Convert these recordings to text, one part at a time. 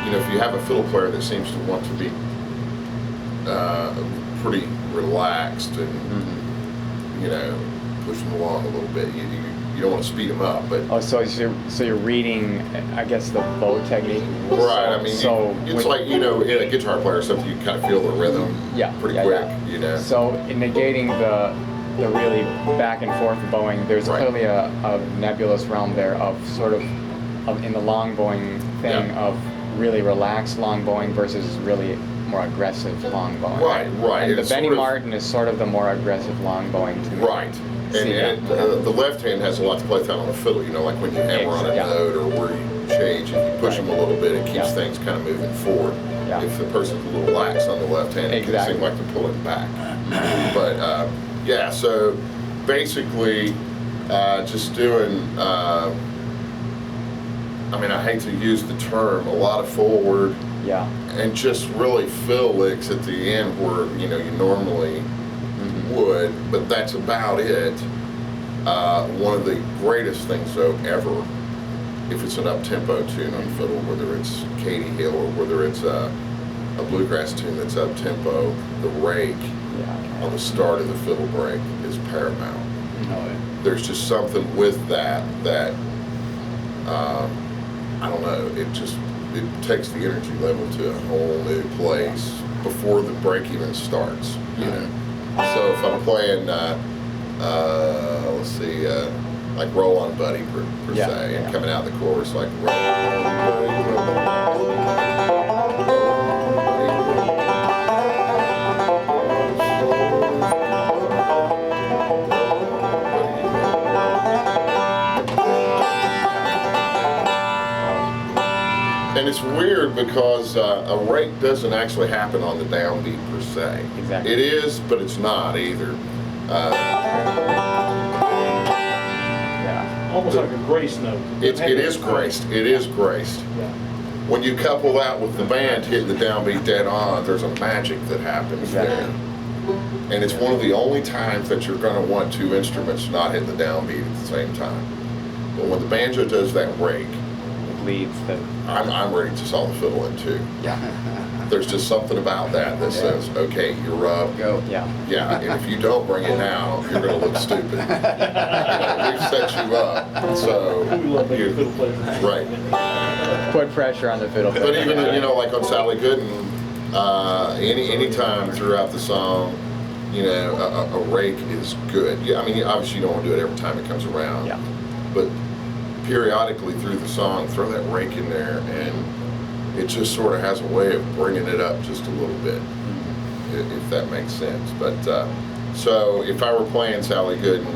you know, if you have a fiddle player that seems to want to be pretty relaxed and, you know, push them along a little bit, you don't want to speed them up, but... Oh, so you're reading, I guess, the bow technique? Right, I mean, it's like, you know, in a guitar player or something, you kind of feel the rhythm pretty quick, you know? So, in negating the really back and forth bowing, there's clearly a nebulous realm there of sort of in the long bowing thing of really relaxed long bowing versus really more aggressive long bowing. Right. And the Benny Martin is sort of the more aggressive long bowing to me. Right. And the left hand has a lot to play with on the fiddle, you know, like when you hammer on a note or where you change, if you push them a little bit, it keeps things kind of moving forward. If the person's a little lax on the left hand, it can seem like they're pulling back. But yeah, so basically just doing, I mean, I hate to use the term, a lot of forward, and just really fill licks at the end where, you know, you normally would, but that's about it. One of the greatest things though ever, if it's an up-tempo tune on fiddle, whether it's Katie Hill or whether it's a bluegrass tune that's up-tempo, the rake on the start of the fiddle break is paramount. There's just something with that I don't know, it takes the energy level to a whole new place before the break even starts, you know. So if I'm playing, let's see, like Roll On Buddy per se, and coming out the chorus like Roll On Buddy, roll on. And it's weird because a rake doesn't actually happen on the downbeat per se. Exactly. It is, but it's not either. Almost like a grace note. It is graced. It is graced. When you couple that with the band hitting the downbeat dead on, there's a magic that happens there. And it's one of the only times that you're going to want two instruments not hitting the downbeat at the same time. But when the banjo does that rake, leads the... I'm ready to saw the fiddle in too. There's just something about that that says, okay, you're up. Go. And if you don't bring it now, you're going to look stupid. We've set you up, so you right. Put pressure on the fiddle. But even, you know, like on Sally Gooden, any time throughout the song, you know, a rake is good. I mean, obviously you don't want to do it every time it comes around. But periodically through the song, throw that rake in there, and it just sort of has a way of bringing it up just a little bit, if that makes sense. But so if I were playing Sally Gooden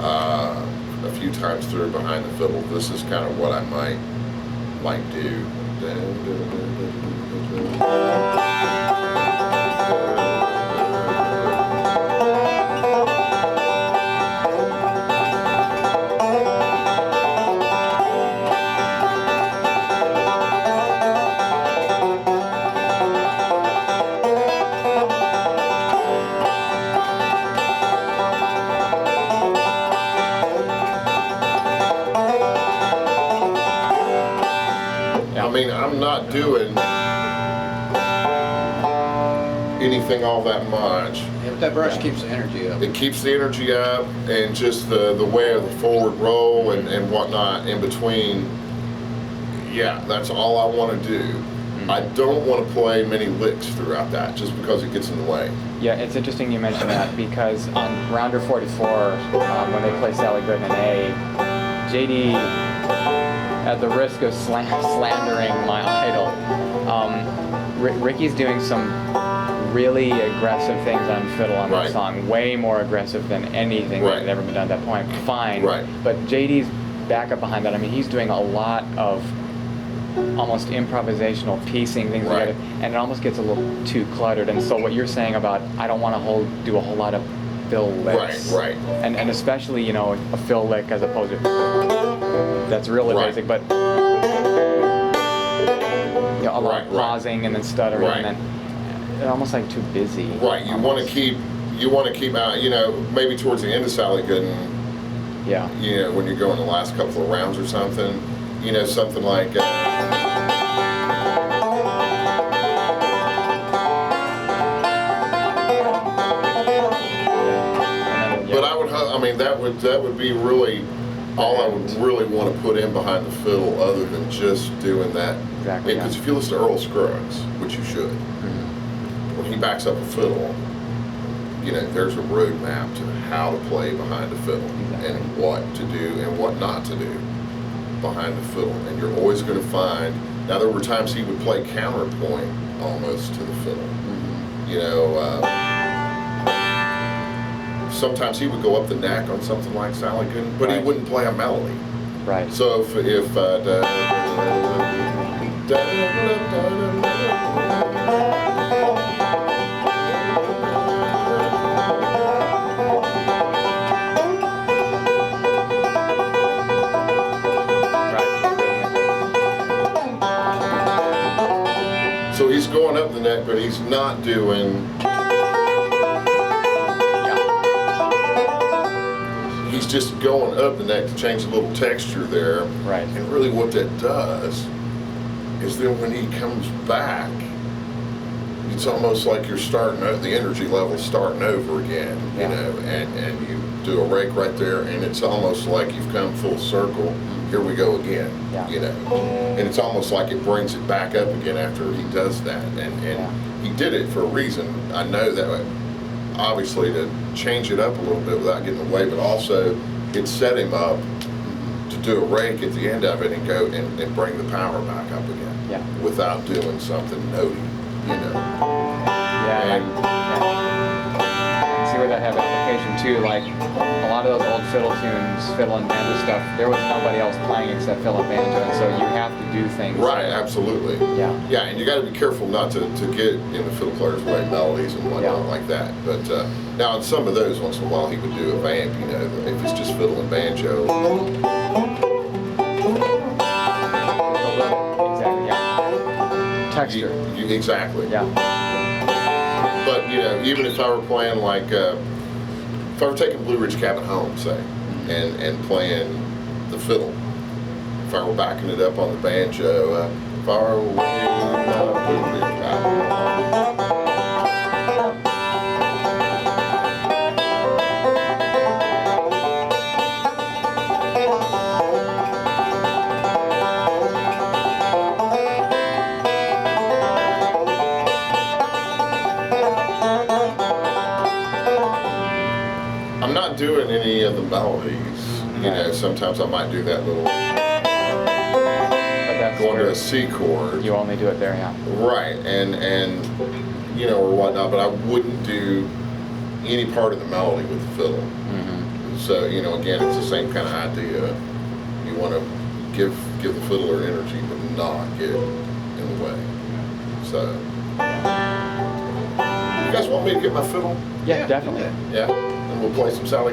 a few times through behind the fiddle, this is kind of what I might do. I mean, I'm not doing anything all that much. Yeah, but that brush keeps the energy up. It keeps the energy up, and just the way of the forward roll and whatnot in between. Yeah, that's all I want to do. I don't want to play many licks throughout that, just because it gets in the way. Yeah, it's interesting you mention that, because on Rounder 44, when they play Sally Gooden in A, JD, at the risk of slandering my idol, Ricky's doing some really aggressive things on fiddle on that song, way more aggressive than anything that had ever been done at that point. Fine, but JD's backup behind that, I mean, he's doing a lot of almost improvisational piecing things together, and it almost gets a little too cluttered. And so what you're saying about, I don't want to do a whole lot of fill licks, and especially, you know, a fill lick as opposed to that's really basic, but you know, a lot of pausing and then stuttering, and then it's almost like too busy. You want to keep out, you know, maybe towards the end of Sally Gooden, you know, when you're going the last couple of rounds or something, you know, something like would be really all I would really want to put in behind the fiddle, other than just doing that. Exactly. Because if you listen to Earl Scruggs, which you should, when he backs up a fiddle, you know, there's a roadmap to how to play behind the fiddle and what to do and what not to do behind the fiddle. And you're always going to find. Now, there were times he would play counterpoint almost to the fiddle. You know, sometimes he would go up the neck on something like Sally Gooden, but he wouldn't play a melody. Right. So if so he's going up the neck, but he's not doing. He's just going up the neck to change a little texture there. Right. And really what that does is then when he comes back, it's almost like you're starting out, the energy level starting over again, you know, and you do a rake right there, and it's almost like you've come full circle. Here we go again, you know. And it's almost like it brings it back up again after he does that. And he did it for a reason. I know that, obviously, to change it up a little bit without getting away, but also it set him up to do a rake at the end of it and go and bring the power back up again without doing something notey, you know. I can see where that have application too. Like a lot of those old fiddle tunes, fiddle and banjo stuff, there was nobody else playing except fiddle and banjo, and so you have to do things. Right, absolutely. Yeah, and you got to be careful not to get in the fiddle player's way, melodies and whatnot like that. But now, in some of those, once in a while, he would do a vamp, you know, if it's just fiddle and banjo. Exactly. Texture. Exactly. Yeah. But you know, even if I were playing like, if I were taking Blue Ridge Cabin Home, say, and playing the fiddle, if I were backing it up on the banjo, far away, Blue Ridge Cabin Home. I'm not doing any of the melodies. You know, sometimes I might do that little going to a C chord. You only do it there, Right, and you know, or whatnot. But I wouldn't do any part of the melody with the fiddle. So you know, again, it's the same kind of idea. You want to give the fiddler energy, but not get in the way. So, you guys want me to get my fiddle? Yeah, definitely. Yeah, and we'll play some Sally